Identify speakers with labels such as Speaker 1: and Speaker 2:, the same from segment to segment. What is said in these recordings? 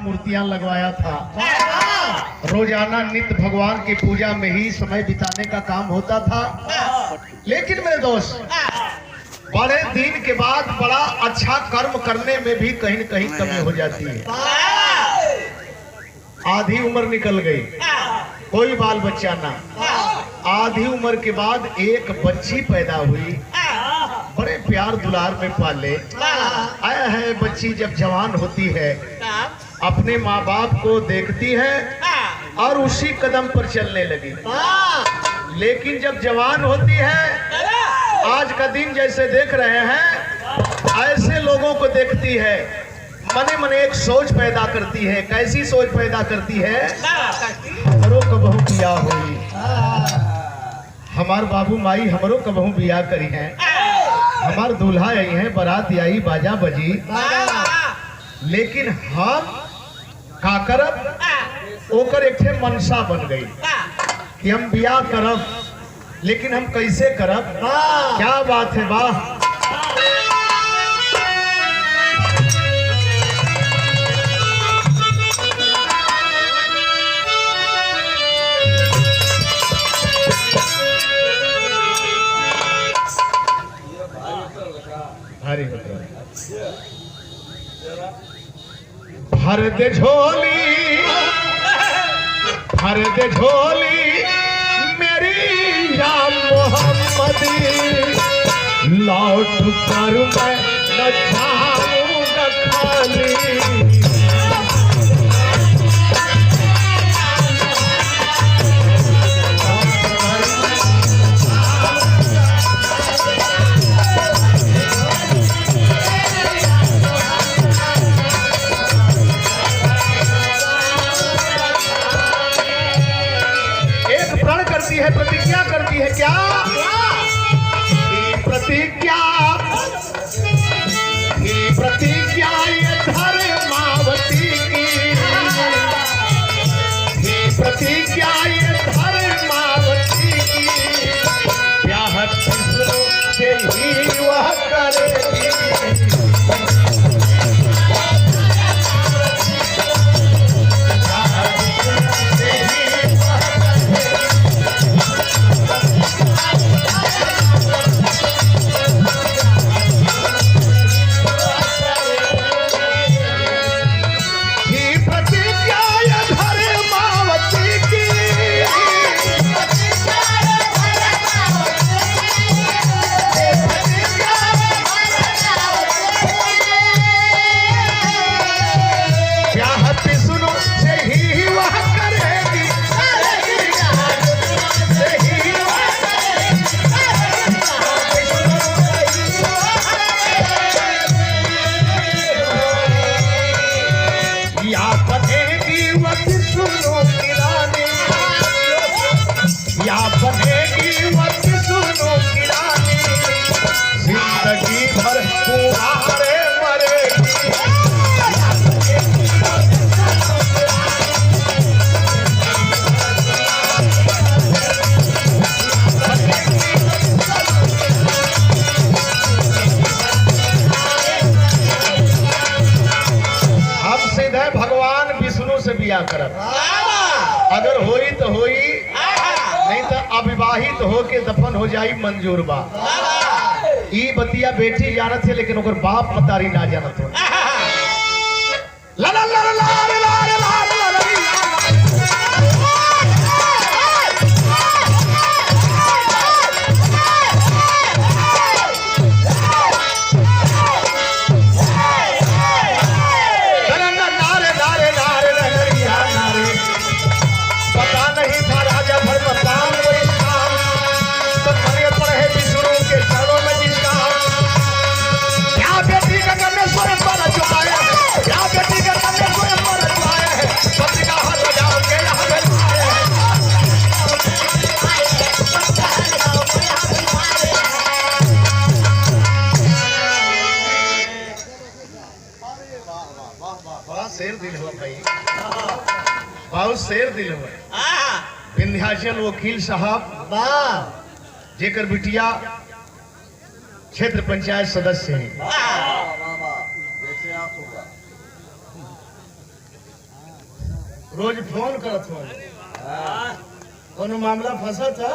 Speaker 1: मूर्तियां लगवाया था। रोजाना नित्य भगवान की पूजा में ही समय बिताने का काम होता था। लेकिन मेरे दोस्त, बड़े दिन के बाद बड़ा अच्छा कर्म करने में भी कहीं न कहीं कमी हो जाती है। आधी उम्र निकल गई, कोई बाल बच्चा ना। आधी उम्र के बाद एक बच्ची पैदा हुई, बड़े प्यार दुलार में पाले। आया है बच्ची जब जवान होती है, अपने माँ बाप को देखती है और उसी कदम पर चलने लगी। लेकिन जब जवान होती है, आज का दिन जैसे देख रहे हैं, ऐसे लोगों को देखती है, मने मने एक सोच पैदा करती है। कैसी सोच पैदा करती है? हमरो कबहू बियाह हुई, हमार बाबू माई हमरो कबहू बियाह करी है, हमार दूल्हा आई है, बारात आई, बाजा बजी। लेकिन हम का करब? ओकर एक ठे मनसा बन गई कि हम बियाह करब, लेकिन हम कैसे करब? क्या बात है, वाह। भर दे झोली, भर दे झोली मेरी या मोहम्मदी, लौट कर मैं न जाऊंगा खाली। प्रतिज्ञा करती है, क्या प्रतिज्ञा? ये प्रतिज्ञा ये धर्मावती की, ये प्रतिज्ञा ये धर्मावती की, ब्याह से ही वह करेगी। करब, अगर होई तो होई, नहीं तो अविवाहित होके दफन हो जाई मंजूर बा। ई बतिया बेटी जानत है, लेकिन ओकर बाप मतारी ना जानत हो। ला ला ला ला ला ला ला शेर दिल हुआ। विंध्याचल वकील साहब जेकर बिटिया क्षेत्र पंचायत सदस्य है, रोज फोन करत हो कोनो मामला फंसा था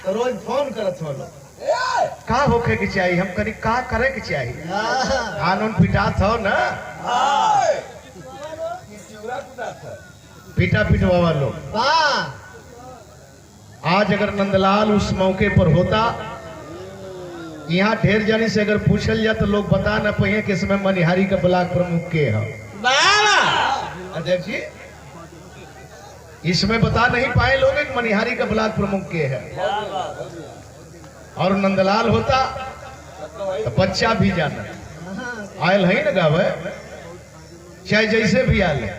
Speaker 1: तो रोज फोन करत हो का होखे के चाहिए हम करी का करे के चाहिए कानून पिटात हो ना पीटा पिटवा लोग। आज अगर नंदलाल उस मौके पर होता यहाँ ढेर जानी से अगर पूछल जाए तो लोग बता ना पाए कि इसमें मनिहारी का ब्लॉक प्रमुख के है अध्यक्ष जी इसमें बता नहीं पाए लोग एक मनिहारी का ब्लॉक प्रमुख के है और नंदलाल होता तो बच्चा भी जाना आयल है ना गावे चाहे जैसे भी आले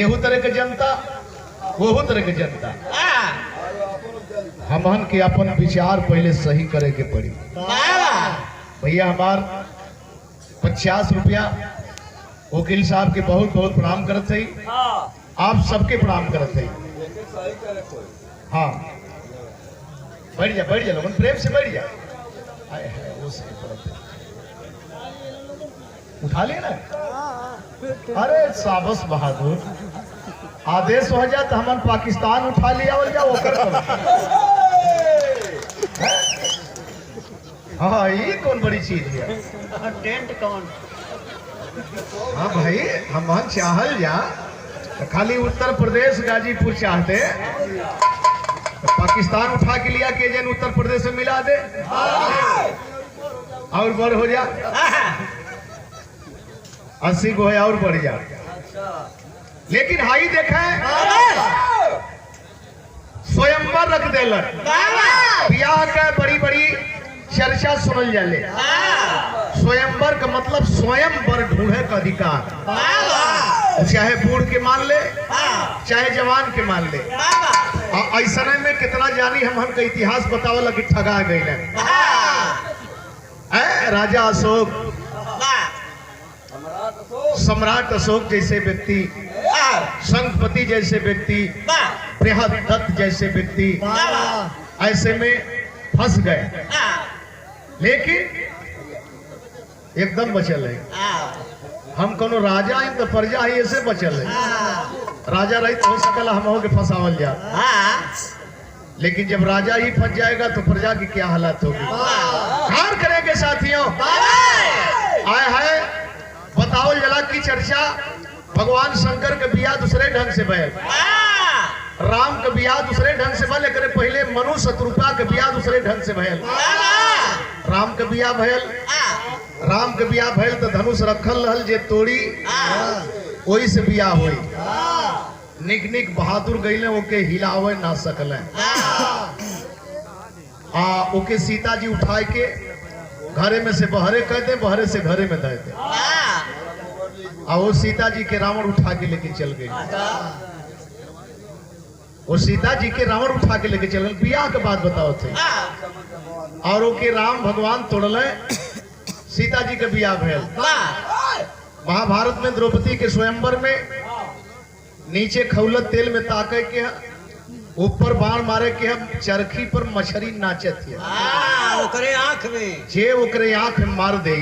Speaker 1: एहू तरह के जनता वहू तरह के जनता हमहन के अपन विचार पहले सही करे के पड़ी। भैया हमार 50 रुपया वकील साहब के बहुत बहुत प्रणाम करते ही आप सबके प्रणाम करते ही। हाँ बैठ जा लोगन प्रेम से बैठ जा उठा लिया ना। अरे साबस बहादुर आदेश हो जाए तो हमन पाकिस्तान उठा लिया और जाओ हाँ ये कौन बड़ी चीज है टेंट कौन। हाँ भाई हम चाहल जा तो खाली उत्तर प्रदेश गाजीपुर चाहते तो पाकिस्तान उठा के लिया के जन उत्तर प्रदेश में मिला दे और बढ़ हो जा 80 को है और बढ़ जा। लेकिन हाई देखे स्वयंवर रख देलन ब्याह का बड़ी बड़ी चर्चा सुनल जाले। स्वयंवर का मतलब स्वयंवर ढूंढे का अधिकार चाहे बूढ़ के मान ले चाहे जवान के मान ले। ऐसा में कितना जानी हम का इतिहास बतावे लगी ठगा गई राजा अशोक सम्राट अशोक जैसे व्यक्ति संघपति जैसे व्यक्ति बृहदत्त जैसे व्यक्ति ऐसे में फंस गए लेकिन एकदम बचल है। हम कोनो राजा हैं तो प्रजा ही ऐसे बचल है। राजा रही तो हो सकला हम हो के फंसावल जा लेकिन जब राजा ही फंस जाएगा तो प्रजा की क्या हालत होगी। कार करेंगे साथियों आए है बताओ जला की चर्चा भगवान शंकर का बियाह दूसरे ढंग से भयल राम का बियाह दूसरे ढंग से भयल लेकिन पहले मनु शत्रुपा का बियाह दूसरे ढंग से भयल। राम का बियाह भयल तो धनुष रखल रहल जे तोड़ी वही से बियाह हुई। निक निक बहादुर गईले ओके हिलावे ना सकले ओके सीता जी उठाए के घरे में से बहरे कहते बहरे से घरे में देते वो सीता जी के रावण उठा के लेके चल गए। वो सीता जी के रावण उठा के लेके चल गए। बियाह के बाद बताओ थे और ओके राम भगवान तोड़ले सीता जी के बियाह भयल। महाभारत में द्रौपदी के स्वयंवर में नीचे खौलत तेल में ताके के ऊपर बाण मारे के हम चरखी पर मछली नाचत ओकरे आंख में जे ओकरे आंख में मार दे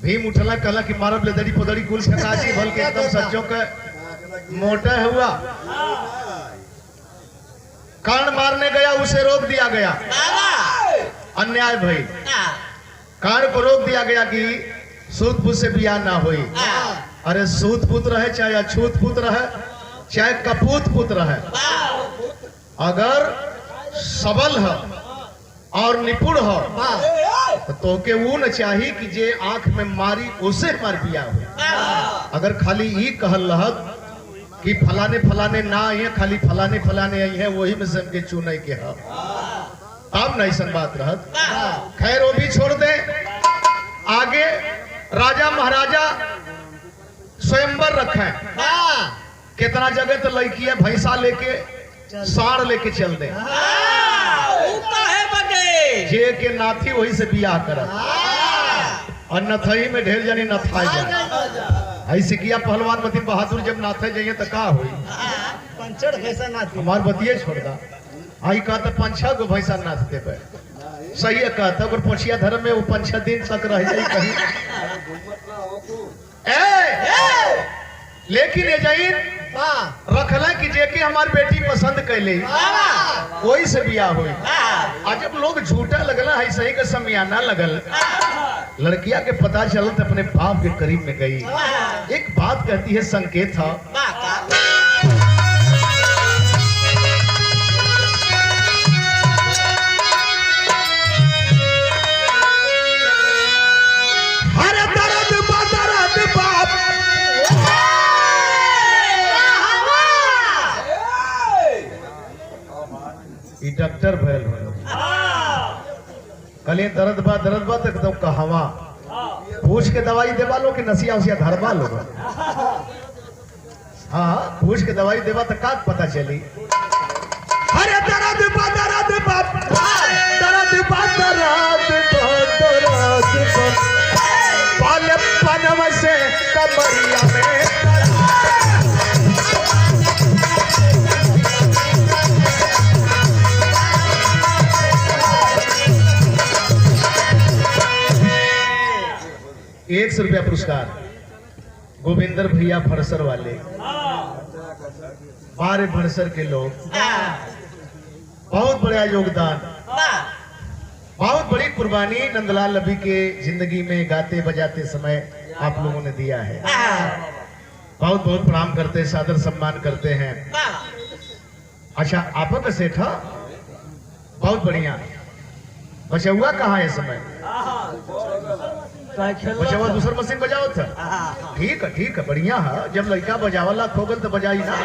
Speaker 1: भीम उठला कहला कि मारब ले दड़ी पदड़ी कुल सकाजी भल के एकदम सज्जों का मोटा हुआ कर्ण मारने गया उसे रोक दिया गया अन्याय भाई कर्ण को रोक दिया गया कि सूत पुत्र से बियाह ना हुई। अरे सूत पुत्र है चाहे अछूत पुत्र है चाहे कपूत पुत्र है अगर सबल है और निपुण हो तो के वो न चाहिए कि जे आंख में मारी उसे मार बिया हो। अगर खाली ये कहल रहत कि फलाने फलाने ना आई खाली फलाने फलाने आई है वही में से हमके चुने के है तब नहीं सन बात रहत। खैर वो भी छोड़ दे आगे राजा महाराजा स्वयंवर रखे कितना जगह तो लड़कियां भैंसा लेके साड़ लेके चल दे जे के नाथी वही से बियाह कर और नथई में ढेर जनी नथाई जाए ऐसे किया पहलवान मती बहादुर जब नाथे जाइए तो का हुई पंचड़ भैंसा नाथ हमार बतिये छोड़ दा आई कहता 5-6 गो भैंसा नाथ देवे सही है कहता अगर पोछिया धर्म में वो 5-6 दिन तक रह जाए कहीं लेकिन एजाइन रखला कि जेके हमार बेटी पसंद कैले वही से बियाह हुई। आज जब लोग झूठा लगला है सही का समियाना लगल, लड़किया के पता चल तो अपने बाप के करीब में गई। एक बात कहती है, संकेत था डॉक्टर भैल कले दर्द बा तक तो कहवा पूछ के दवाई देवा लो कि नसिया उसिया धरवा लो। हाँ पूछ के दवाई देवा तो का पता चली। अरे दर्द बा पनव से कमरिया में ₹100 पुरस्कार गोविंदर भैया भरसर वाले, बारे भरसर के लोग, बहुत बड़ा योगदान, बहुत बड़ी कुर्बानी नंदलाल अभी के जिंदगी में गाते बजाते समय आप लोगों ने दिया है। बहुत बहुत प्रणाम करते, सादर सम्मान करते हैं। अच्छा आपा का सेठ बहुत बढ़िया। बचौआ कहाँ है समय? बचवा दूसर मशीन बजाओ था। ठीक है बढ़िया है। जब लड़का बजावला खोगल तो बजाई ना।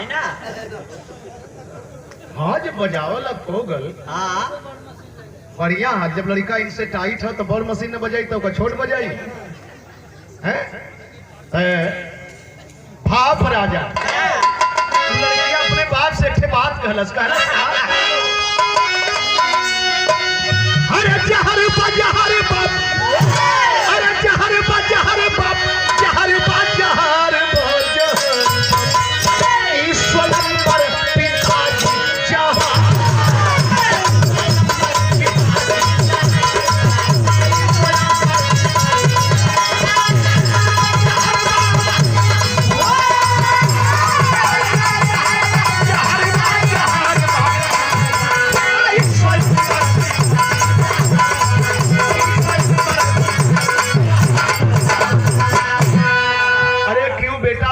Speaker 1: हाँ जब बजावला खोगल बढ़िया है। जब लड़का इनसे टाइट है तो बड़ मशीन ने बजाई तो छोट बजाई है। भाव पर आ जा। लड़किया अपने बाप से एक बात कहलस अरे जहर बाप ईश्वरंबर पिताजी जहां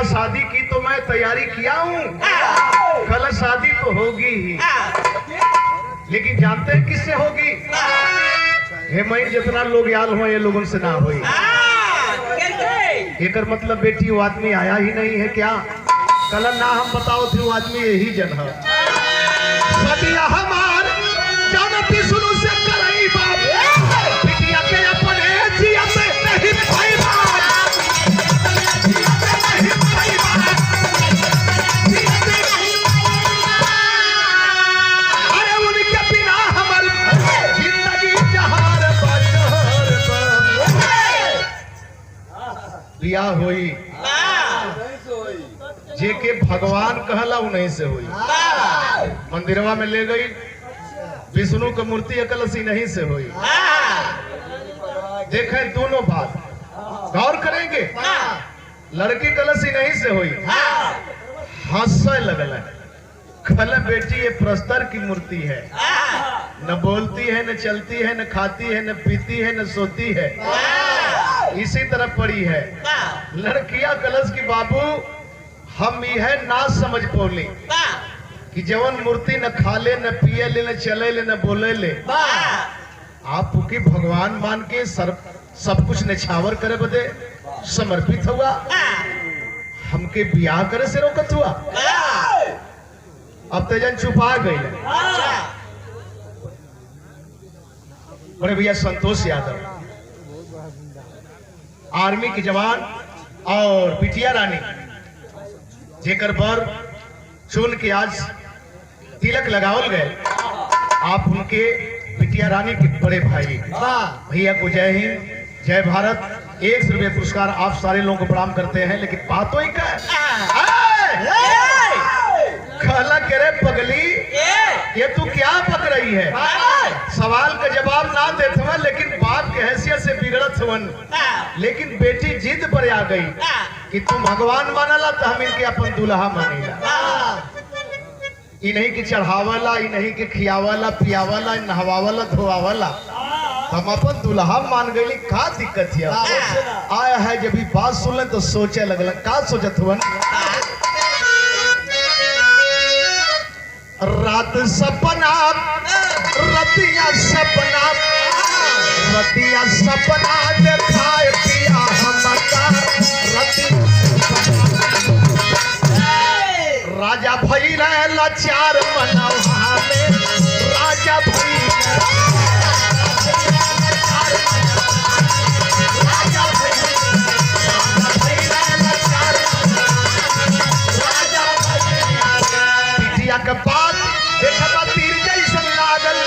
Speaker 1: शादी की तो मैं तैयारी किया हूँ, कल शादी तो होगी ही, लेकिन जानते हैं किससे होगी? हेमई जितना लोग याद हो ये लोगों से ना हुई। एक मतलब बेटी वो आदमी आया ही नहीं है क्या? कल ना हम बताओ थे वो आदमी यही जन है। सदिया हमार जानती सुनो से करई बाप बिटिया के अपने जिया में नहीं भाई बिया हुई जेके भगवान कहला उन्हीं से हुई। मंदिरवा में ले गई विष्णु की मूर्ति कलसी नहीं से हुई। देखें दोनों बात गौर करेंगे। लड़की कलसी नहीं से हुई, हंसने लगल है। खल बेटी ये प्रस्तर की मूर्ति है, न बोलती है न चलती है न खाती है न पीती है न सोती है, इसी तरह पड़ी है। लड़कियां कलश की बाबू हम यह ना समझ पौली कि जवन मूर्ति न खा ले न पिए ले न चले ले न बोले ले, आप की भगवान मान के सब कुछ निछावर करे बदे समर्पित हुआ, हमके बियाह करे से रोकत हुआ। अब तेजन छुपा गई। बड़े भैया संतोष यादव आर्मी के जवान और बिटिया रानी जेकर बर चुन के आज तिलक लगावल गए, आप उनके बिटिया रानी के बड़े भाई भैया को जय हिंद जय भारत। ₹100 पुरस्कार आप सारे लोगों को प्रणाम करते हैं। लेकिन बातों ही का कहला करे पगली ये तू क्या पक रही है? सवाल का जवाब ना देते हुआ, लेकिन बाप के हैसियत से बिगड़त हवन। लेकिन बेटी जिद पर आ गई कि तू भगवान मानला तो हम इनके अपन दुल्हा मानेला। इन्हीं के चढ़ावला, इन्हीं के खियावला, पियावला, नहवावला, धोवावला, हम अपन दुल्हा मान गई। का दिक्कत है? आया है जब भी बात सुन तो सोचे लगल। का सोचत हुआ? रात सपना, रतिया सपना, रतिया सपना देखाए पिया हमका रति। राजा भई लाचार मनवा में, राजा भई के बाद देखा तीर जैसन लागल।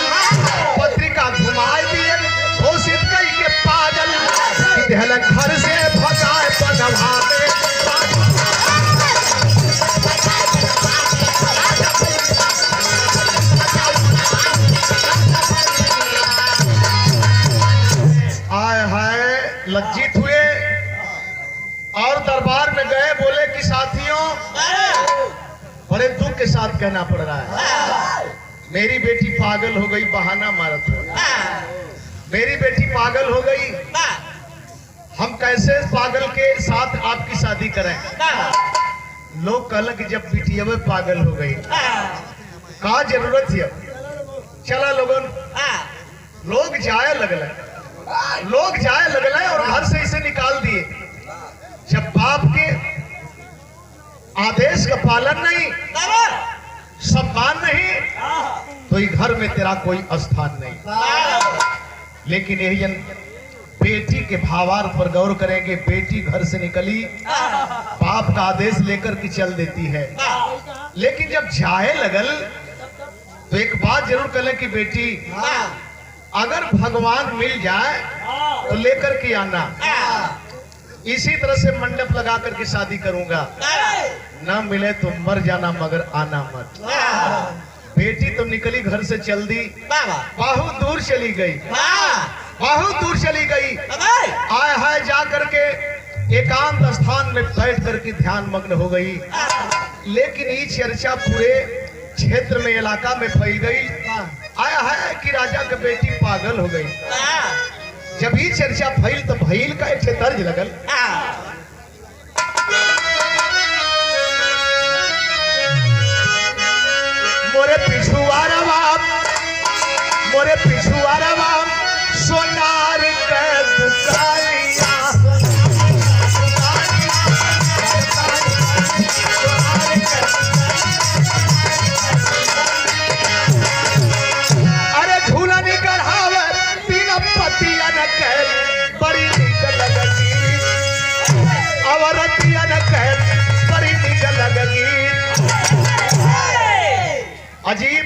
Speaker 1: पत्रिका घुमाए दिए घोषित कई के पागल। घर से भगाए पगवा में। आए हाय लज्जित हुए और दरबार में गए। बोले कि साथियों, बड़े दुख के साथ कहना पड़ रहा है, मेरी बेटी पागल हो गई। बहाना मारत हो, मेरी बेटी पागल हो गई। हम कैसे पागल के साथ आपकी शादी करें? लोग कहल कि जब बिटिया पागल हो गई, का जरूरत है? चला लोगन, लोग जाए लगल, लोग जाए लगल और घर से इसे निकाल दिए। जब बाप के आदेश का पालन नहीं, सम्मान नहीं, तो ये घर में तेरा कोई स्थान नहीं। लेकिन यही जन बेटी के भावार्थ पर गौर करेंगे। बेटी घर से निकली, बाप का आदेश लेकर के चल देती है। लेकिन जब जाए लगल तो एक बात जरूर करें कि बेटी, अगर भगवान मिल जाए तो लेकर के आना। इसी तरह से मंडप लगा करके शादी करूंगा, ना मिले तो मर जाना मगर आना मत। बेटी तो निकली घर से, चल दी, बहुत दूर चली गई, बहुत दूर चली गई। आए हाय जा करके एकांत स्थान में बैठ करके ध्यान मग्न हो गई। लेकिन ये चर्चा पूरे क्षेत्र में, इलाका में फैल गई। आया है कि राजा की बेटी पागल हो गई। जब ये चर्चा फैल तो भैल का एक तर्ज लगल। मोरे पिछुआरा बाप, मोरे पिछुआरा बाप, सोनार के दुकानिया। अरे झूला निकल हावे तीन पतिया न कह बड़ी निकल लगी, अवरतिया न कह बड़ी निकल लगी। अजीब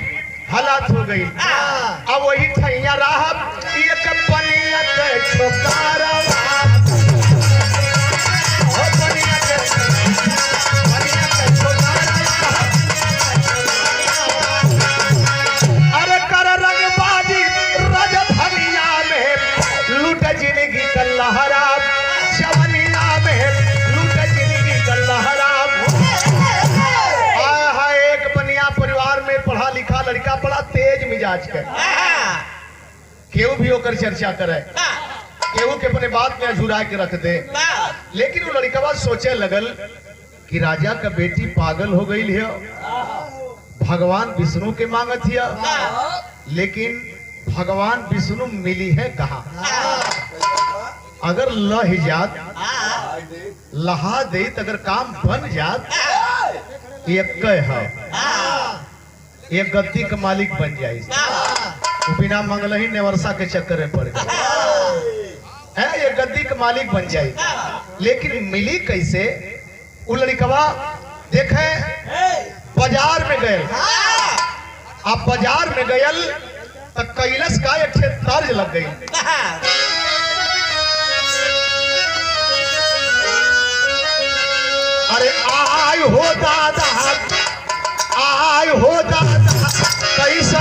Speaker 1: हालात हो गई। अब वही ठैया राहब एक पनिया के छोकारा। अरे कर रंगबाजी रजधनिया में लूट जिंदगी का लहरा, जवनिया में लूट जिंदगी का लहरा। एक बनिया परिवार में पढ़ा लिखा लड़का, बड़ा तेज मिजाज का, केहू भी होकर चर्चा करे, केहू के अपने बात में अझुरा के रख दे। लेकिन वो लड़का सोचे लगल कि राजा का बेटी पागल हो गई है, भगवान विष्णु के मांगत है, लेकिन भगवान विष्णु मिली है कहा? अगर लह जात लहा दे तो अगर काम बन जात, एक है एक गद्दी का मालिक बन जाए। बिना मंगल ही नेवर्सा के चक्कर में पड़ गए है, ये गद्दी का मालिक बन जाए। लेकिन मिली कैसे? वो लड़कवा देखे बाजार में गए। अब बाजार में गयल तो कैलस का एक तर्ज लग गई। अरे आय हो दादा, आय हो दादा, कैसा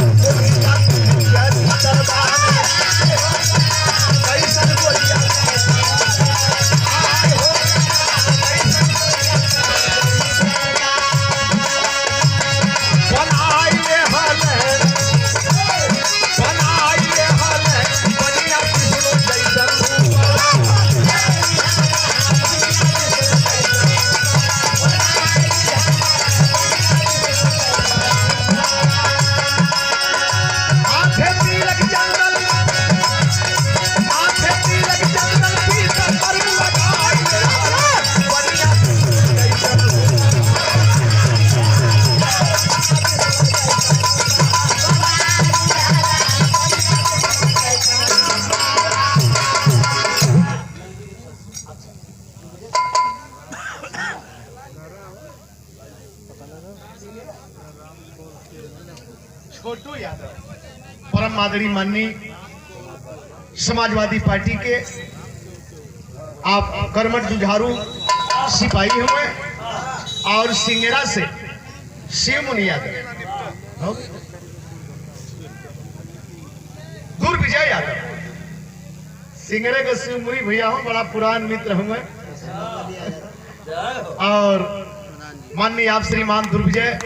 Speaker 1: छोटू यादव परम आदरणीय माननीय समाजवादी पार्टी के आप कर्मठ जुझारू सिपाही हुए और सिंगेरा से शिव मुनि यादव, दुर्विजय यादव। सिंगेरे के शिव मुनि भैया हूँ, बड़ा पुरान मित्र हूँ मैं। और माननीय आप श्रीमान दुर्विजय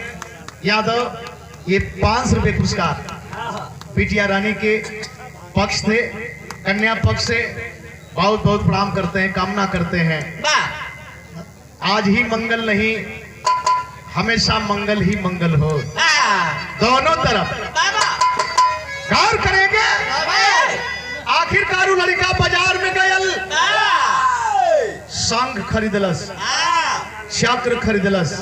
Speaker 1: यादव, ये 500 रुपये पुरस्कार बिटिया रानी के पक्ष से, कन्या पक्ष से बहुत बहुत प्रणाम करते हैं, कामना करते हैं। आज ही मंगल नहीं, हमेशा मंगल ही मंगल हो। दोनों तरफ गौर करेंगे। आखिरकार वो लड़का बाजार में गयल, शंख खरीदलस, चक्र खरीदलस,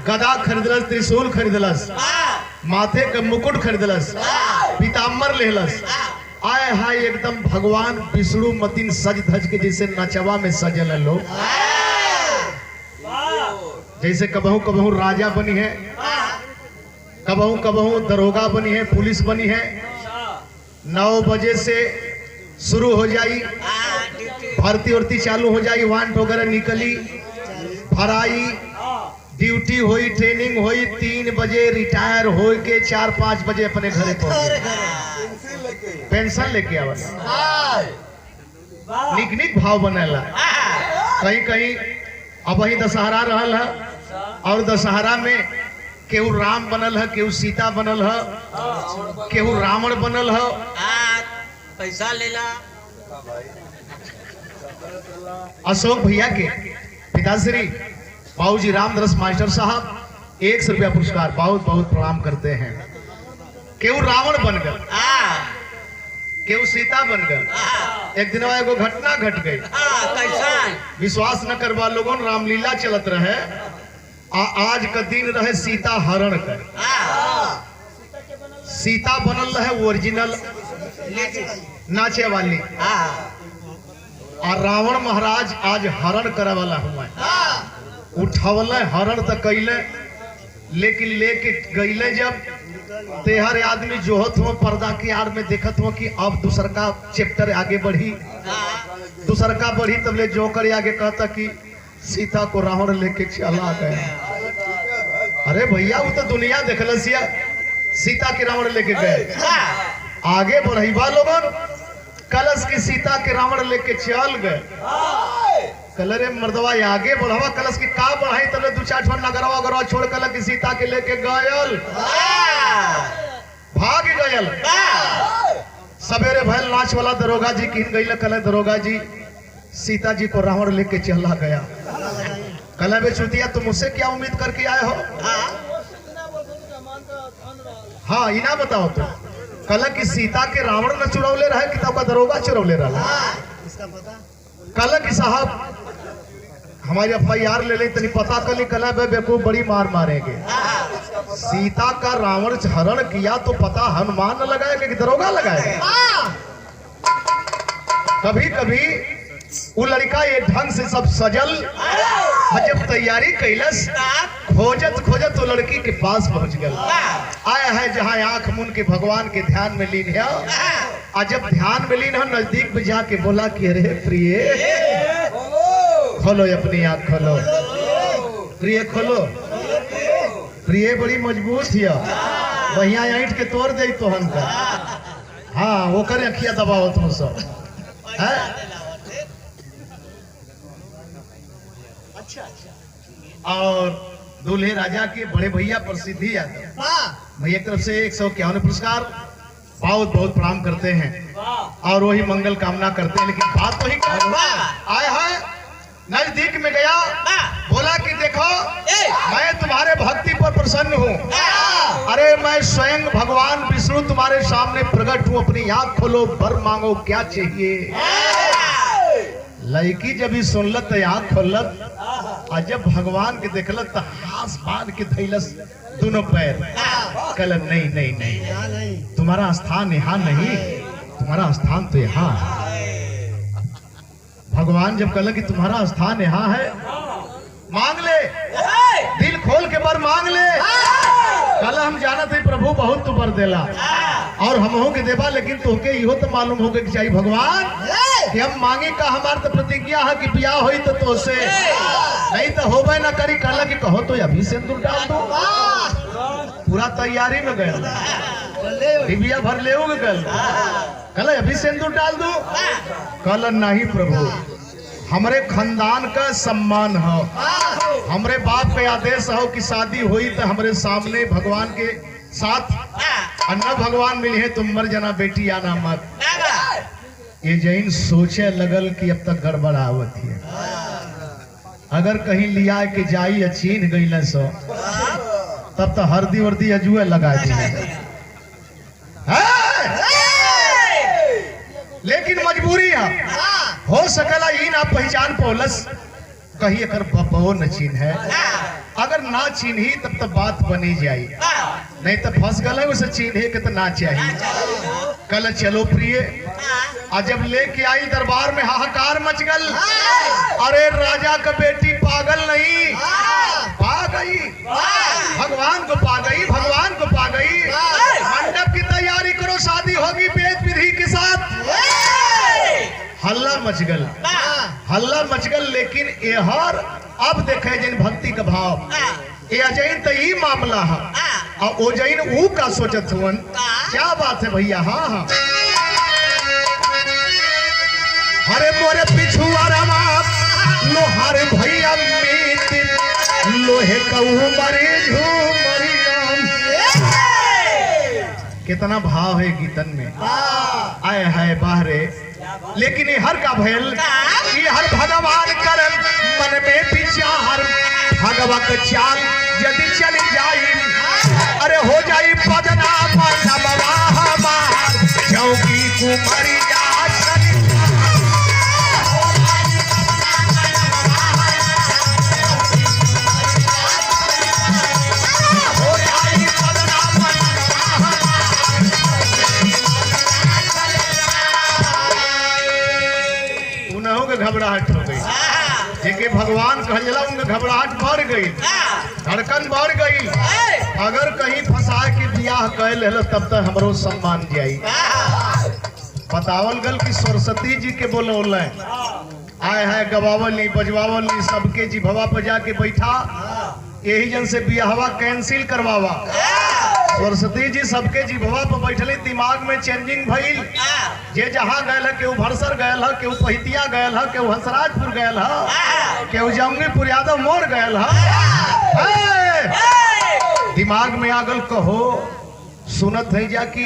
Speaker 1: गदा खरीदलस, त्रिशूल खरीदलस, माथे का मुकुट खरीदलस, पीताम्बर लेहलस। आए हाय एकदम भगवान विष्णु मतीन सज धज के जैसे नचवा में सजल लोग, जैसे कबहू कबहू राजा बनी है, कबहू कबहू दरोगा बनी है, पुलिस बनी है। 9 बजे से शुरू हो जाई, भर्ती उर्ती चालू हो जाई, वांट वगैरह निकली, भराई, ड्यूटी हुई, ट्रेनिंग हुई, 3 बजे रिटायर हो के 4-5 बजे अपने घरे पहुंचे, पेंशन लेके आवा। निक निक भाव बनेला। कहीं कहीं अब वही दशहरा रहल है, और दशहरा में केहू राम बनल है, केहू सीता बनल है, केहू रावण बनल है।
Speaker 2: पैसा लेला।
Speaker 1: अशोक भैया के पिताश्री बाबूजी रामदास मास्टर साहब 100 रुपया पुरस्कार बहुत बहुत प्रणाम करते हैं। केहू रावण बन गए, केहू सीता बन गए। एक दिन एगो घटना घट गई, विश्वास न करवा लोगों, रामलीला चलत रहे। आज का दिन रहे सीता हरण का। सीता बनल रहे ओरिजिनल नाचे वाली, और रावण महाराज आज हरण करे वाला हुआ। उठवल हरण तो कैले, लेकिन लेके गईले जब तेहर आदमी जोहत हो पर्दा की आड़ में देखत हो कि अब दूसर का चैप्टर आगे बढ़ी, दूसर का बढ़ी, तब ले जो कर आगे कहता कि सीता को रावण लेके चला गया। अरे भैया वो तो दुनिया देखलसिया, सीता के रावण लेके गए। आगे बढ़ीबा लोगन, कलश की सीता के रावण लेके चल गए। कलरे मर्दवा आगे बढ़ावा, कलश की का बढ़ाई, तब 2-4 नगरवा गरवा छोड़ कल की सीता के लेके गयल, भाग गयल। सवेरे भैल नाच वाला दरोगा जी की गई, कल दरोगा जी सीता जी को रावण लेके चला गया। कल बे चुतिया तुम मुझसे क्या उम्मीद करके आए हो? हाँ इना बताओ तुम, कल की सीता के रावण न चुरौले रहे कि तब का दरोगा चुरौले रहा? कल की साहब हमारी FIR ले ले, तनी पता कली कल बेवकूफ बड़ी मार मारेंगे। सीता का रावण हरण किया तो पता हनुमान न लगाएगा कि दरोगा लगाएगा। कभी कभी वो लड़का ये ढंग से सब सजल, जब तैयारी कैलस, खोजत खोजत वो लड़की के पास पहुंच गया। आया है जहाँ आंख मुन के भगवान के ध्यान में लीन है। और जब ध्यान में लीन है, नजदीक में जाके बोला कि अरे प्रिय खोलो अपनी आंख, खोलो प्रिय, खोलो प्रिय, बड़ी मजबूत है, वहिया ईंट के तोड़ दे तो हम का। हाँ वो करे अखिया दबाओ तुम सब है। और दूल्हे राजा के बड़े भैया प्रसिद्धि यादव भैया की तरफ से 151 पुरस्कार बहुत बहुत प्रणाम करते हैं, और वही मंगल कामना करते हैं। लेकिन बात वही आए हैं, नजदीक में गया, बोला कि देखो मैं तुम्हारे भक्ति पर प्रसन्न हूँ। अरे मैं स्वयं भगवान विष्णु तुम्हारे सामने प्रकट हूँ, अपनी आँख खोलो, वर मांगो, क्या चाहिए। लड़की जब ही सुनलत तो आँख खोलत, और जब भगवान के देखलत तो हाथ बांध के धैलस दोनों पैर। कल नहीं नहीं नहीं, तुम्हारा स्थान यहाँ नहीं, तुम्हारा स्थान तो यहाँ है। भगवान जब कल कि तुम्हारा स्थान यहाँ है, मांग ले, दिल खोल के बर मांग ले। कल हम जानते प्रभु बहुत बर देला और हमहू के देवा, लेकिन तोके इहो तो मालूम होगे कि चाहिए भगवान कि हम मांगे का हमार तो प्रतिज्ञा है कि बियाह होई तो तोसे, नहीं तो होबे ना करी। कहला कि कहो तो अभी सिंदूर डाल दो। पूरा तैयारी में गए, डिबिया भर ले गल, कहला अभी सिंदूर डाल दो। कहला नहीं प्रभु, हमरे खानदान का सम्मान हो, हमरे बाप के आदेश हो कि शादी हुई तो हमरे सामने भगवान के साथ अन्ना भगवान मिली है, तुम मर जाना बेटी आना मत। ये जैन सोचे लगल कि अब तक गड़बड़ आवत है, अगर कहीं लिया के जाई या चीन गई न सो तब तो हरदी वर्दी अजुए लगा दी। लेकिन मजबूरी है, हो सकला ही ना पहचान पौलस कहीं अगर बपो न चिन्ह है, अगर ना चिन्ही तब तो बात बनी जाई, नहीं तो फंस गए उसे चिन्हे के तो ना चाहिए। कल चलो प्रिय, आज जब लेके आई दरबार में हाहाकार मच गल। अरे राजा का बेटी पागल नहीं, पा गई भगवान को, पा गई भगवान को, पा गई। मंडप की तैयारी करो, शादी होगी वेद विधि के साथ। हल्ला मच गल, हल्ला मच गल। लेकिन एहर अब देखे जैन भक्ति का भाव, ये अजैन तो ही मामला है और ओ जैन ऊ का सोचत हुन। क्या बात है भैया? हाँ हाँ, अरे मोरे पिछुआ रमा लोहार भैया मीत लोहे कहू मरे झूमरियम। कितना भाव है गीतन में, आए है बाहरे। लेकिन ये हर का भैल, ये हर भगवान करन मन में विचार, भगवत चाल यदि चली जाई, अरे हो जाई पदना पदवा हमार चौकी कुमरिया। घबराहट हो गई, जेके भगवान कहला उनका घबराहट बढ़ गई, धड़कन बढ़ गई। अगर कहीं फंसा के बियाह कैल है तब तक हमरो सम्मान जाई। बतावल गल कि सरस्वती जी के बोल आए है, गवावल नहीं बजवावल नहीं, सबके जिभवा पर जाके बैठा, यही जन से बियाहवा कैंसिल करवावा। सरस्वती जी सबके जिभवा पर बैठली, दिमाग में चेंजिंग भइल। जे जहाँ गए केहू भरसर गए है, केहू पहितिया गए है, केहू हंसराजपुर गए है, केहू जंगीपुर यादव मोड़ गए है। दिमाग में आगल कहो सुनत है जा कि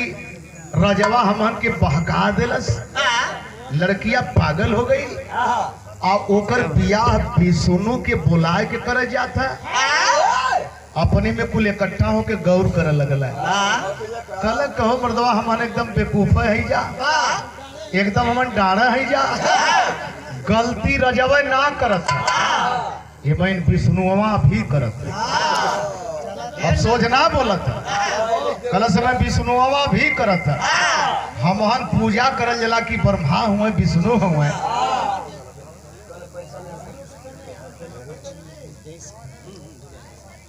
Speaker 1: रजवा हमन के बहका दिलस, लड़कियां पागल हो गई आ ओकर बियाह बिसुनो के बुलाए के करे जाता, अपने में कुल इकट्ठा होके गौर करे लगल है। कल कहो मर्दवा हमन एकदम बेकूफ है जा, एकदम हमन डाढ़ा है जा, गलती रजवा ना करत है, ये बहन विष्णुआ भी करत है। अब सोच ना बोलत है, कल समय विष्णुआ भी करत है। हमन पूजा करल जला कि ब्रह्मा हुए विष्णु हुए।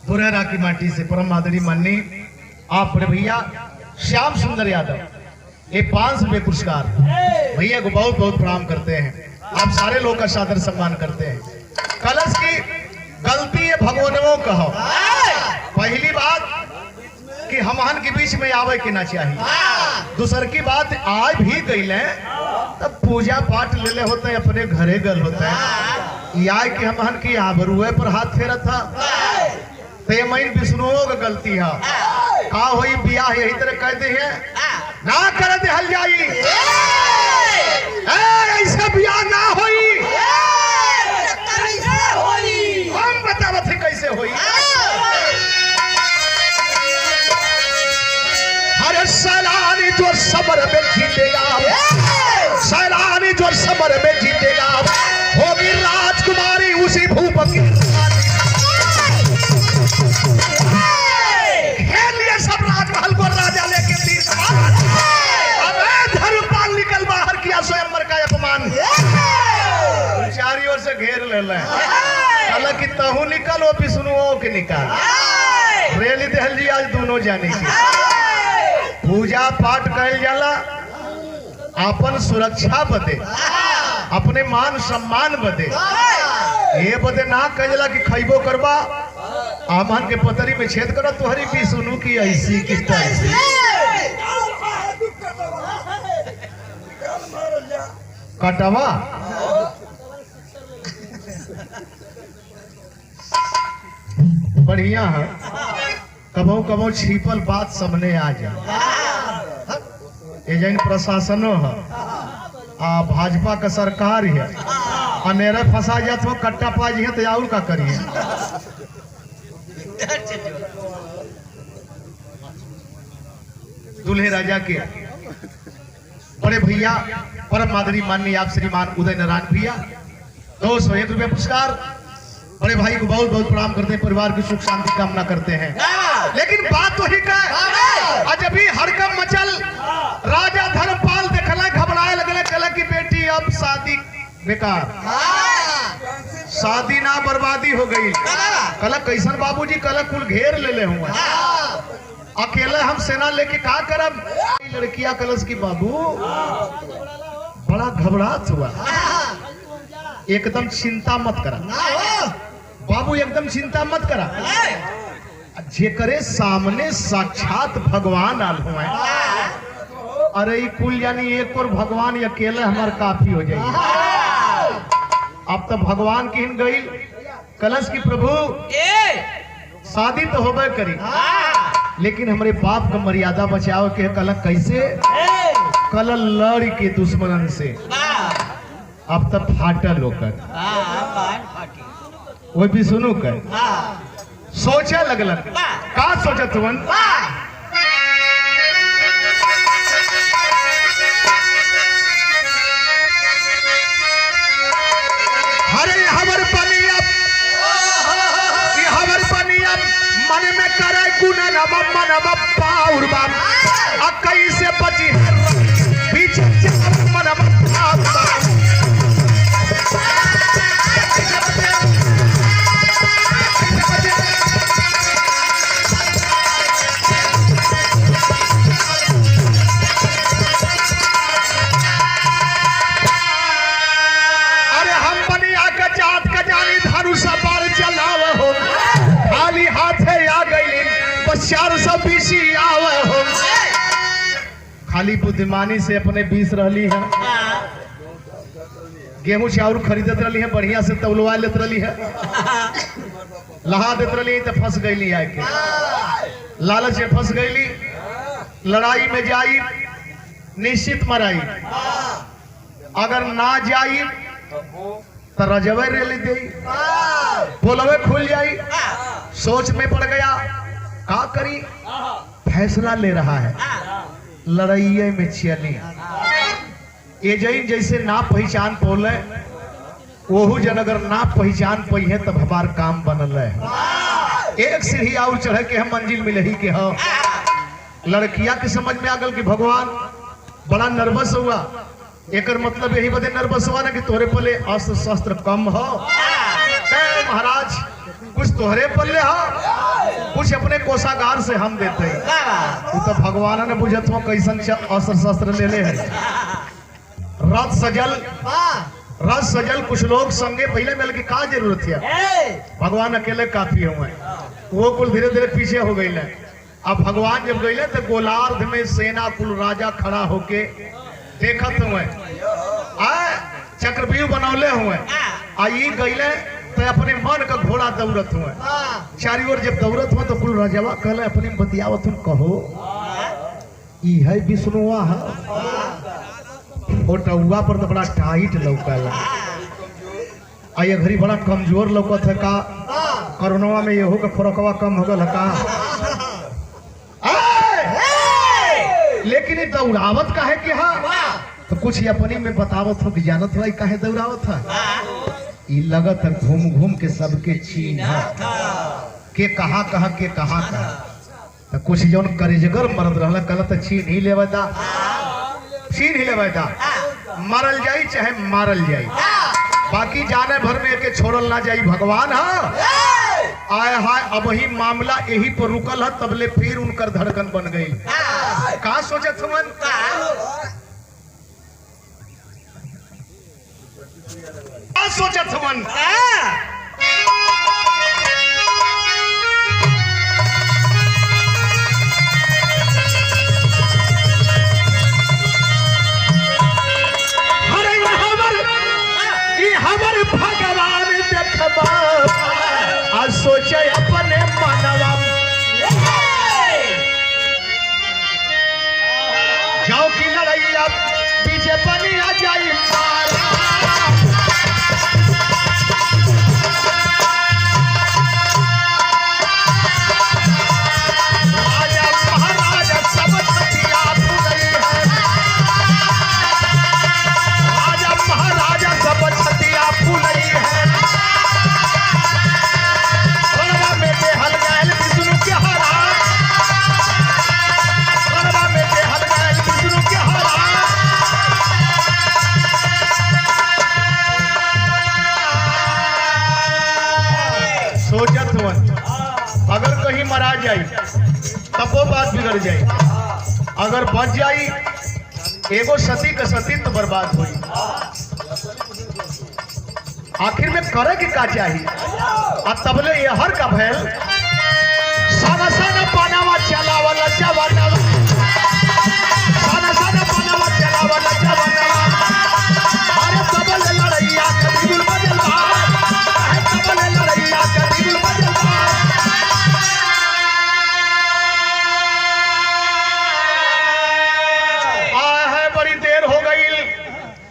Speaker 1: धुरेरा की माटी से परम आदरणीय माननी आप बड़े भैया श्याम सुंदर यादव, ये 500 रुपये पुरस्कार भैया को बहुत बहुत प्रणाम करते हैं। आप सारे लोग का सादर सम्मान करते हैं। कलश की गलती है भगवानों कहो, पहली बात कि हमहन के बीच में आवे के ना चाहिए। दूसर की बात आज भी गई तब पूजा पाठ ले ले होते अपने घरे गल होते हैं, या कि हमहन की आबरूए पर हाथ फेरा था, तो ये मैन विष्णुओं का गलती है। का होई बियाह यही तरह कहते हैं ना कर दे हल जाई, ऐसा बियाह ना होई। हम बतावत है कैसे होई। अरे सैलानी जो समर में जीतेगा, सैलानी जो समर में जीतेगा, होगी राजकुमारी उसी भूप की। सब राजमहल को राजा लेके तीर धर्मपाल निकल बाहर किया स्वयंवर का अपमान, चारी ओर से घेर ले कि तहु निकल वो विष्णुओं के निकाल। रेली दहल जी आज दोनों जाने की पूजा पाठ कल जाला अपन सुरक्षा बदे, अपने मान सम्मान बदे, ये बदे ना कहला कि खैबो करबा आमान के पतरी में छेद करो तुहरी भी सुनू की ऐसी किस तरह से कटवा बढ़िया है। कबो कबो छिपल बात सामने आ जाए। ये जैन प्रशासनो है आ भाजपा का सरकार है, अनेरे फंसा जात हो कट्टा पा जी तो और का करिए। दूल्हे राजा के बड़े भैया परम मादरी माननीय आप श्रीमान उदय नारायण भैया 201 रुपये पुरस्कार। बड़े भाई को बहुत बहुत प्रणाम करते हैं, परिवार की सुख शांति कामना करते हैं। लेकिन बात तो ही का जब भी हड़कम मचल राजा धर्मपाल देखला घबराए लगले, कहला कि बेटी अब शादी बेकार, शादी ना बर्बादी हो गई। कहला कैसन बाबूजी? कहला कुल घेर ले हुआ, अकेले हम सेना लेके का करब? लड़कियां कलश की बाबू बड़ा घबराहट हुआ। एकदम चिंता मत करा बाबू, एकदम चिंता मत करा। जेकरे सामने साक्षात भगवान आल हुए, अरे कुल यानी एक और भगवान अकेले हमार काफी हो जाएगी। अब तो भगवान की गई कलश की प्रभु शादी तो होबे करी, लेकिन हमारे बाप का मर्यादा बचाओ के कल कैसे? कल लड़ के दुश्मनन से अब तक फाटल होकर वो भी सुनू कर सोचा लगल का सोचत हुन? अरे हमर पनिया मन में करे गुना नम मन पाउर बाम आ कैसे बची पीछे मन अरे हम बनिया का जात का जानी धनुष बार चलाव हो, खाली हाथे आ गई 420 आवे हो। खाली बुद्धिमानी से अपने 20 रहली है, गेहूं चाउर खरीदत रही है, बढ़िया से तौलवा लेत रही है, लहा देत रही तो फंस गई आके, लालच से फंस गई। लड़ाई में जाई निश्चित मराई, अगर ना जाई तो रजवे रेली दे, बोलवे खुल जाई। सोच में पड़ गया का करी, फैसला ले रहा है लड़ाई में चली। ये जैन जैसे ना पहचान बोले वहू जन अगर ना पहचान पई है तब हमार काम बनल है। एक सीढ़ी और चढ़ के हम मंजिल मिल ही के हो। लड़किया के समझ में आ गल कि भगवान बड़ा नर्वस हुआ, एक मतलब यही बदे नर्वस हुआ ना कि तोहरे पले अस्त्र शस्त्र कम हो। महाराज कुछ तोहरे पल्ले हो, कुछ अपने कोषागार से हम देते हैं। तो भगवान ने बुझत हो कैसन अस्त्र शस्त्र ले ले है। रथ सजल कुछ लोग संगे पहले मिल के का जरूरत है, भगवान अकेले काफी हुए। वो कुल धीरे धीरे पीछे हो गई। अब भगवान जब गई तो गोलार्ध में सेना कुल राजा खड़ा होके देखत हुए, चक्रव्यूह बनौले हुए। आई गई तो अपने मन का घोड़ा दौड़त हुए, चारी ओर जब दौड़त हुए तो कुल राजवा कहले अपने बतियावत हुन, कहो ई है विष्णुआ है, ओटुआ पर तो बड़ा टाइट लौकला, ये घड़ी बड़ा कमजोर लौकत है का, कोरोना में येहू का फरकवा कम हो गल का। लेकिन दौड़ावत का है कि हाँ तो कुछ अपनी में बतावत हो कि जानत हो काहे दौड़ावत है। ई लगत है घूम घूम के सबके छीन है के कहा तो कुछ जौन करेजगर मरद रहला गलत छीन ही लेवता, मरल जाई चाहे मारल जाई, बाकी जाने भर में के छोड़ल ना जाई। भगवान है आय हाय अब ही मामला यही पर रुकल है, तबले फिर उनकर धड़कन बन गई। का सोचत हमन? का सोचत हमन? हमर भगवान देखबा आ सोचे अपने मानवा जाओ की लड़ैया पीछे बनी आ जाई मारा राजा महाराजा सब सतिया फूलई है, राजा महाराजा सब सतिया फूलई है। गढ़वा में बेहल गैल विष्णु के हरा, गढ़वा में बेहल गैल विष्णु के हरा। सोचत हुआ अगर कहीं मरा जाई तब वो बात बिगड़ जाई, अगर बच जाई एगो सती का सतीत्व बर्बाद हुई। आखिर में करे के का चाहिए? और तबले ये हर का भैल साना साना पानावा चलावला जवानवा, साना साना पानावा चलावला जवानवा। अरे तबले लड़ैया कभी गुल बजलवा, अरे तबले लड़ैया कभी गुल बजलवा। आए है बड़ी देर हो गई,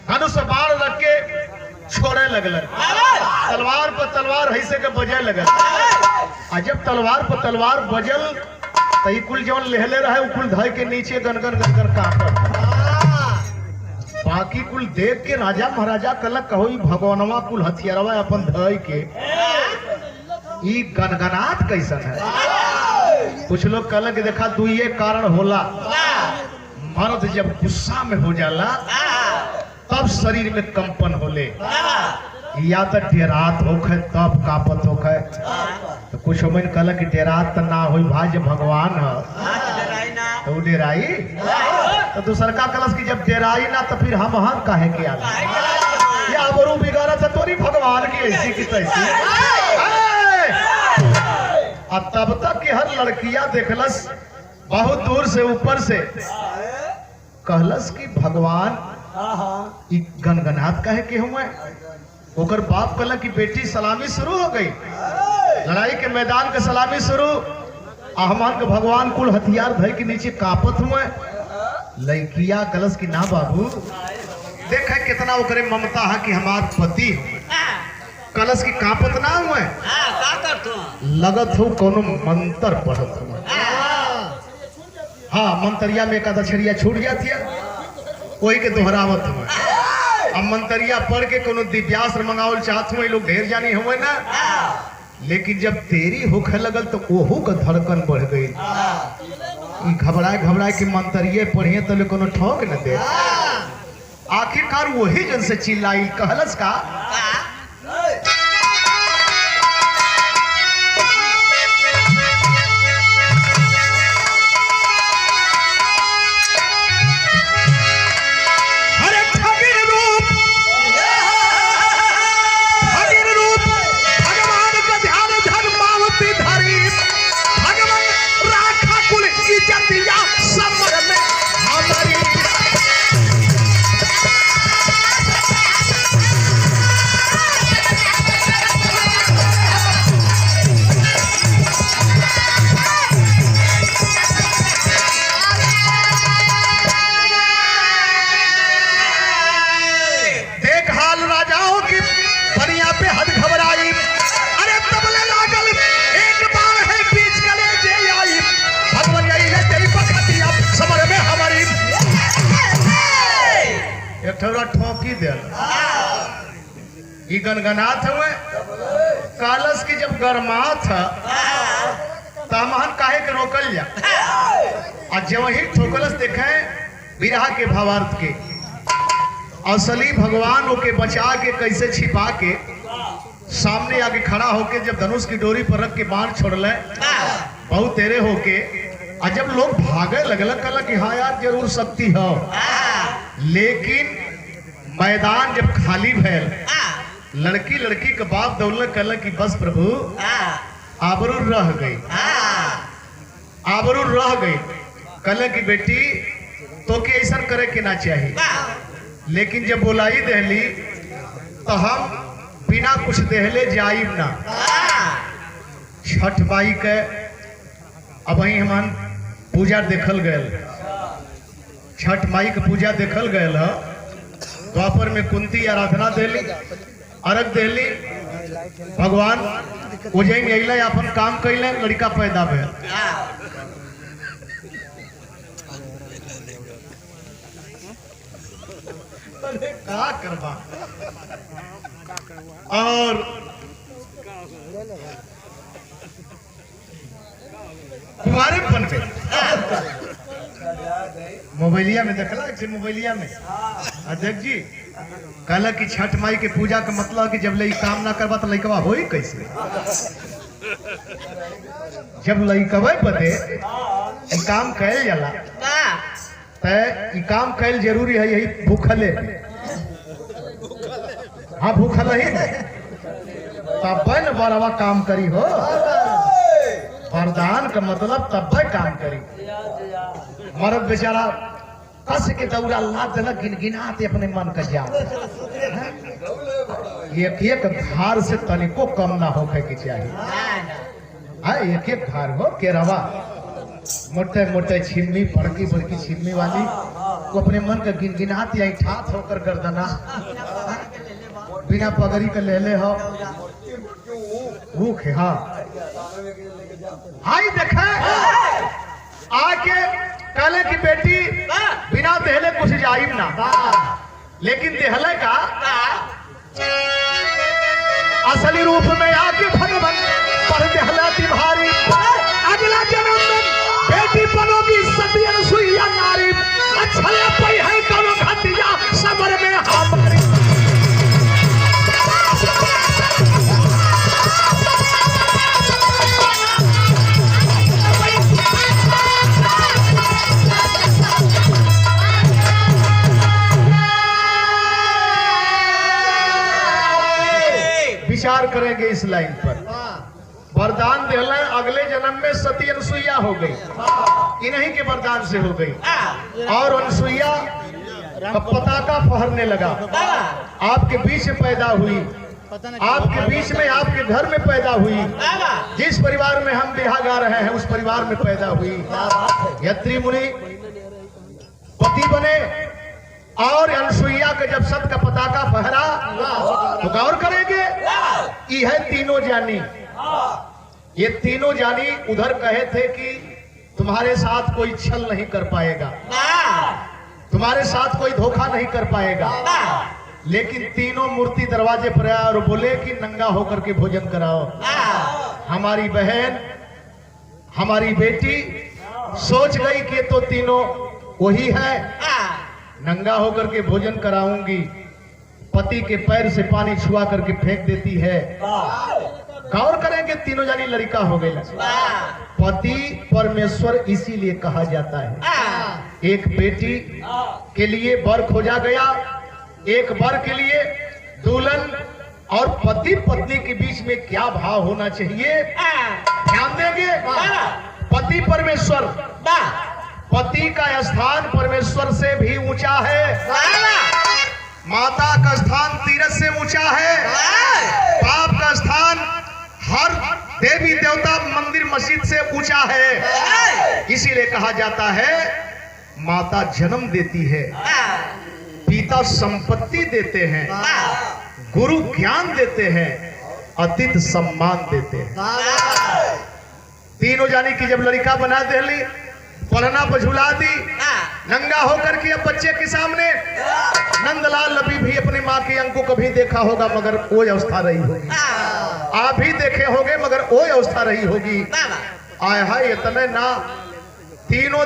Speaker 1: धनुष बाण रख के छोड़े लगल, तलवार पर तलवार ऐसे के बजे लगल। आ जब तलवार पर तलवार बजल तो ई कुल जवन लेहले रहे उ कुल धय के नीचे गनगन गनगन काटत। बाकी कुल देख के राजा महाराजा कहलक कहो ई भगवानवा कुल हथियारवा अपन धय के ई गनगनात कैसन है? कुछ लोग कहलक कि देखा तू ये कारण होला, मर्द जब गुस्सा में हो जाला तब शरीर में कंपन होले, या तो डेरात होखे तब कापत होखे। तो कुछ हमन कहला कि डेरात त ना होई भाज भगवान ह तो डेराई। तो दूसर का कलश की जब डेराई ना तो फिर हम हर काहे के आला या बरू बिगाड़ा तो तोरी भगवान की ऐसी की तैसी। अब तब तक कि हर लड़कियां देखलस बहुत दूर से ऊपर से, कहलस कि भगवान ई गनगनात कहे के हुए। ओकर बाप कहला कि बेटी सलामी शुरू हो गई, लड़ाई के मैदान के सलामी शुरू। हमान के भगवान कुल हथियार धय के नीचे कापत हुए। लड़किया कलश की ना बाबू देख कितना ओकरे ममता है कि हमार पति कलश की कापत ना हुए, लगत हो कोनो मंत्र पढ़त हुए। हाँ मंतरिया में एक अक्षरिया छूट जाती है, वही के दोहरावत हुए। अब मंतरिया पढ़ के कोनो दिव्यास्त्र मंगावल चाहत हुए, लोग ढेर जानी हुए ना। लेकिन जब तेरी होखे लगल तो ओहू का धड़कन बढ़ गई। घबराए घबराए के मंतरिये पढ़िए तो कोनो ठोक न दे। आखिरकार वही जन से चिल्लाई, कहलस का ठोकी दे गनगनाथ हुए। कालस की जब गरमात तमहन काहे के रोकल जा। और जब वही ठोकलस देखे बिरहा के भावार्थ के असली भगवान ओके बचा के कैसे छिपा के सामने आके खड़ा होके जब धनुष की डोरी पर रख के बाण छोड़ ले, बहुत तेरे होके, और जब लोग भागे लगल कहला कि हाँ यार जरूर शक्ति हो, लेकिन मैदान जब खाली भैल, लड़की लड़की के बाप दौलत कहला कि बस प्रभु आबरू रह गई, आबरू रह गई। कहला कि बेटी तो के ऐसा करे के ना चाहिए, लेकिन जब बुलाई दहली तो हम बिना कुछ देहले जाइब ना। छठ माई के अब वही हम पूजा देखल गए, छठ माई के पूजा देखल गए। द्वापर में कुंती आराधना देली, अर्घ देली, भगवान उजैन अइले, अपन काम कैले, लड़का पैदा भेल। का करबा और कुमारेपन पे मोबाइलिया में देखला, मोबाइलिया में अध्यक्ष जी कहला कि छठ माई के पूजा का मतलब कि जब ले काम ना करबा तो लइकवा होई कैसे। जब लइकवा पते ई काम कैल जाला ई काम कैल जरूरी है, यही भूखले, हाँ भूखल ही तब न बड़वा काम करी हो। वरदान का मतलब तब काम करी। मर्द बेचारा कस के दौड़ा लाद देलक, गिनगिनाते अपने मन का जा, एक एक धार से तनिको कम ना होके के चाहिए। हाँ एक एक धार हो केरवा, मोटे मोटे छिन्नी, बड़की बड़की छिन्नी वाली को अपने मन का गिनगिनाती आई ठात होकर गर्दना, बिना पगड़ी के ले हो भूख। हाँ हाई देखे आके कहले की बेटी बिना देहले कुछ जाइब ना, लेकिन देहले का असली रूप में आके भगवान पर देहला तिभारी। अगला जन्म में बेटी बनोगी सती अनसुईया नारी, अच्छा पई है करो खतिया सबर में हमारी। विचार करेंगे इस लाइन पर। वरदान देला अगले जन्म में सती अनसुईया हो गई, इन्हीं के वरदान से हो गई, और अनसुईया पताका फहरने लगा, आपके बीच में पैदा हुई, आपके बीच में आपके घर में पैदा हुई। जिस परिवार में हम बिरहा गा रहे हैं उस परिवार में पैदा हुई। यत्री मुनि पति बने, और अनसुईया के जब सत का पताका फहरा तो गौर करेंगे यह तीनों जानी, ये तीनों जानी उधर कहे थे कि तुम्हारे साथ कोई छल नहीं कर पाएगा, तुम्हारे साथ कोई धोखा नहीं कर पाएगा, लेकिन तीनों मूर्ति दरवाजे पर आया और बोले कि नंगा होकर के भोजन कराओ। हमारी बहन, हमारी बेटी सोच गई कि तो तीनों वही है, नंगा होकर के भोजन कराऊंगी, पति के पैर से पानी छुआ करके फेंक देती है। गौर करेंगे तीनों जानी लड़का हो गई। पति परमेश्वर इसीलिए कहा जाता है। एक बेटी के लिए वर खोजा गया, एक वर के लिए दुल्हन, और पति पत्नी के बीच में क्या भाव होना चाहिए ध्यान देंगे। पति परमेश्वर, पति का स्थान परमेश्वर से भी ऊंचा है, माता का स्थान तीरथ से ऊंचा है, बाप का स्थान हर देवी देवता मंदिर मस्जिद से ऊंचा है। इसीलिए कहा जाता है माता जन्म देती है, पिता संपत्ति देते हैं, गुरु ज्ञान देते हैं, अतिथि सम्मान देते हैं। तीनों जानी की जब लड़का बना देली, पलना पर झुला दी, नंगा होकर के अब बच्चे के सामने। नंदलाल अभी भी अपनी माँ की अंक को कभी देखा होगा मगर वो अवस्था रही होगी, आप भी देखे होंगे मगर वो अवस्था रही होगी। आय हाय इतने ना, तीनों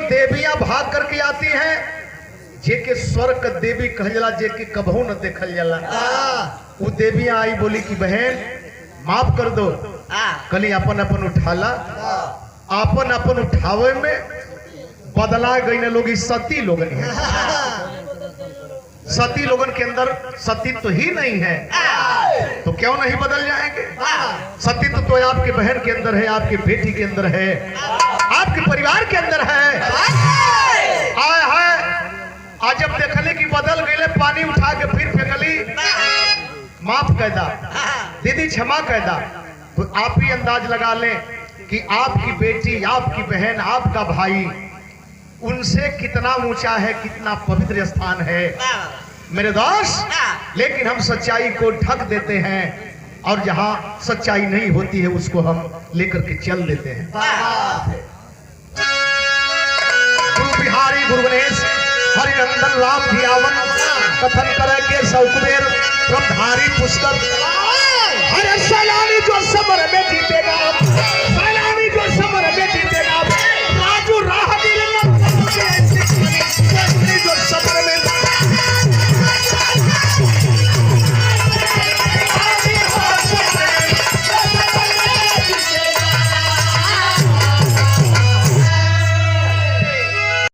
Speaker 1: देवियां भाग करके आती हैं। जेके स्वर्ग का देवी कहल जाला, जेके कबहू न देखल जाला, वो देवियां आई बोली कि बहन माफ कर दो। कली अपन अपन उठाला, अपन अपन उठावे में बदला गई न लोग सती लोगन है। सती लोगन के अंदर सतीत्व ही नहीं है तो क्यों नहीं बदल जाएंगे? सतीत्व तो आपके बहन के अंदर है, आपकी बेटी के अंदर है, आपके परिवार के अंदर है। आए है आज जब देखली कि बदल गए, पानी उठा के फिर फेंकली, माफ कहदा दीदी, क्षमा कहदा, तो आप ही अंदाज लगा लें कि आपकी बेटी, आपकी बहन, आपका भाई उनसे कितना ऊंचा है, कितना पवित्र स्थान है मेरे दोस्त। लेकिन हम सच्चाई को ढक देते हैं और जहां सच्चाई नहीं होती है उसको हम लेकर के चल देते हैं। गुरु बिहारी गुरु गणेश हरिनंदन राम धियावन कथन करे के सौकुबेर ब्रह्मधारी पुष्कर हर सलानी जो समर में जीतेगा।